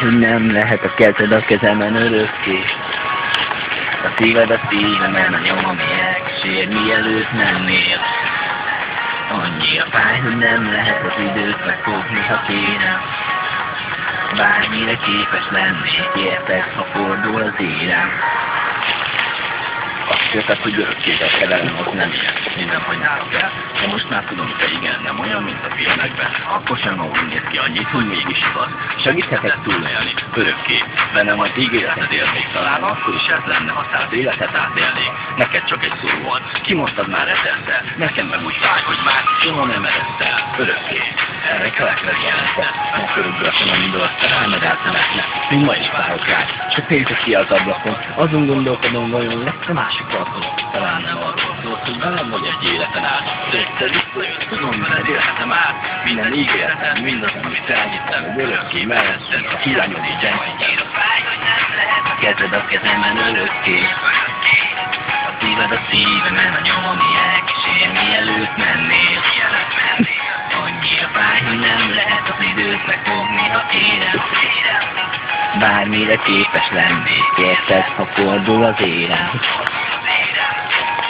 hogy nem lehet a kezed a kezemen örökké. A szíved a szívemen, a nyomom elkísér, mielőtt mennél. Annyira fáj, hogy nem lehet az időt megfogni, ha kéne. Bármire képes lennék, érted, ha fordul az érem. Azt érted, hogy örökké, de a szerelem az nem ilyen, minden, hogy náluk el. De most már tudom, hogy igen, nem olyan, mint a filmekben. Akkor sem úgy néz ki annyit, hogy mégis igaz. Segíthetek túlélni, örökké. Bennem az ígéreted élnék, talán akkor is ez lenne, ha 100 életet átélnék. Neked csak egy szó volt, kimondtad már ezerszer. Nekem meg úgy fáj, hogy már soha nem eredsz el, örökké. Erre kelek reggelente, nem körülbelül, amiből aztán elmedállt szemekne. Még ma is várok rá, csak nézek ki az ablakon. Azon gondolkodom, vajon lesz a másik alkalom. Talán nem arról szólt, hogy velem vagy egy életen át. De egyszer visszajött, tudom veled élhetem át. Minden ígéretem, mindaz, amit elhittem, hogy örökké melletted, a kirányod és gyengítem. A kezed a kezemen örökké. A szíved a szívemen, a nyomom elkísér, mielőtt mennél. Annyira fáj, hogy nem lehet az időt megfogni, ha kérem. Bármire képes lennék, érted, ha fordul az érem.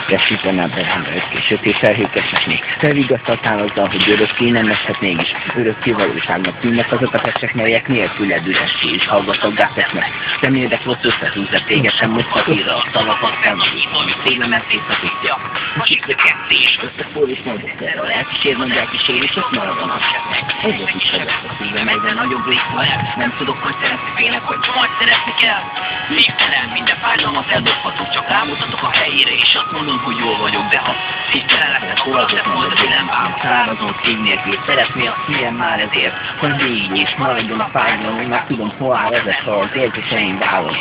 Reszítem ebben örökké, sötét felhők esnek. Te vigasztaltál azzal, hogy örökké nem eshetnék is. Örökké valóságnak tűnnek azok a festek, melyek nélküled üreské és hallgatóggá tesznek. Reméldek rossz összehúzza, téged sem mozhat írra a szavakat felmagyít, ami szélemet szétszakítja. A siklökettés, összefúr és majd egyszerre a lelkísér, majd elkísér, és ott marad a napsetnek. Egyet is sebesz a szívem, egyre nagyobb létszaját. Nem tudok, hogy szeretni félek, hogy majd szeretni kell. Végtelen, minden fájdalmat eldobhatok, csak rámutatok a helyére, és azt mondom, hogy jól vagyok, de ha tisztelen lesznek, hol az lesz majd a dilemmám. Szárazon szív nélkül szeretné a szívem már ezért, hogy végig és maradjon a fájdalom, hogy már tudom, hol áll ezek, ha az érzéseim vállalom.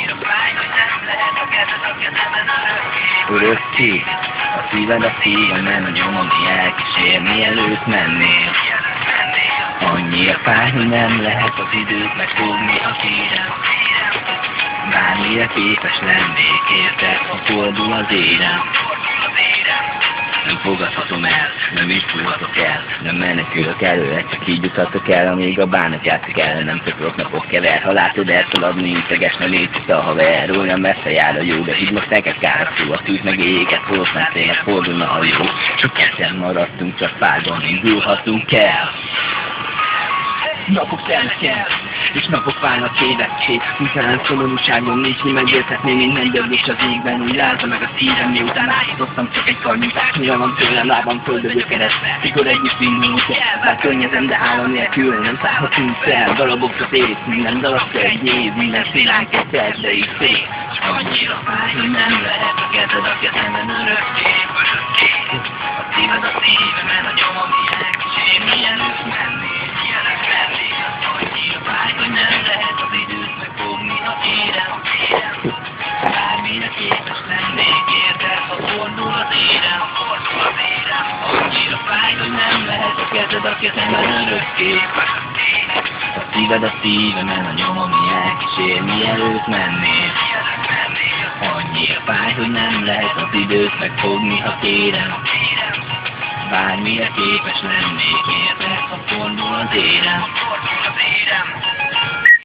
Örökké, a szíved a szívemen, a nyomom elkísér, mielőtt mennél. Annyira fáj, hogy nem lehet az időt megfogni, ha kérem. Bármire képes lennék, érted, ha fordul az érem. Nem fogadhatom el, nem is fújhatok el, nem menekülök előle, csak így juthatok el, amíg a bánat játszik el, nem tökölök napok kever. Ha látod, elszaladni, integes, ne légy itt a haver, olyan messze jár a jó, de hidd most neked káraszul, a tűz meg éjéket, holszmát téged fordulna a jó. Csak ketten maradtunk, csak párban indulhatunk el. Napok telnek el, és napok válnak évekké. Mintelen szomorúságom nincs, mi megérthetném, mint mennydögés az égben. Úgy rázza meg a szívem, miután átadoztam csak egy karnyújtás. Mire van tőlem, lábam földögő keresztbe. Mikor együtt indulunk el, bár könnyezem, de állam nélkül nem szállhatunk fel. Darabok az év, minden darabka egy év, minden szélánk egy szerzei szép. S annyira fáj, hogy nem lehet a kezed a kezemen örökké. A szíved a szívemen, a nyomom elkísér, mielőtt mennél. Annyira fáj, hogy nem lehet az időt megfogni, ha kérem. Bármire képes lennék, érted, ha fordul az érem. Annyira fáj, hogy nem lehet a kezed a kezemen örökké. A szíved a szívemen, a nyomom elkísér, mielőtt mennél. Annyira fáj, hogy nem lehet az időt megfogni, ha kérem. Bármire képes lennék, érted, ha fordul az érem.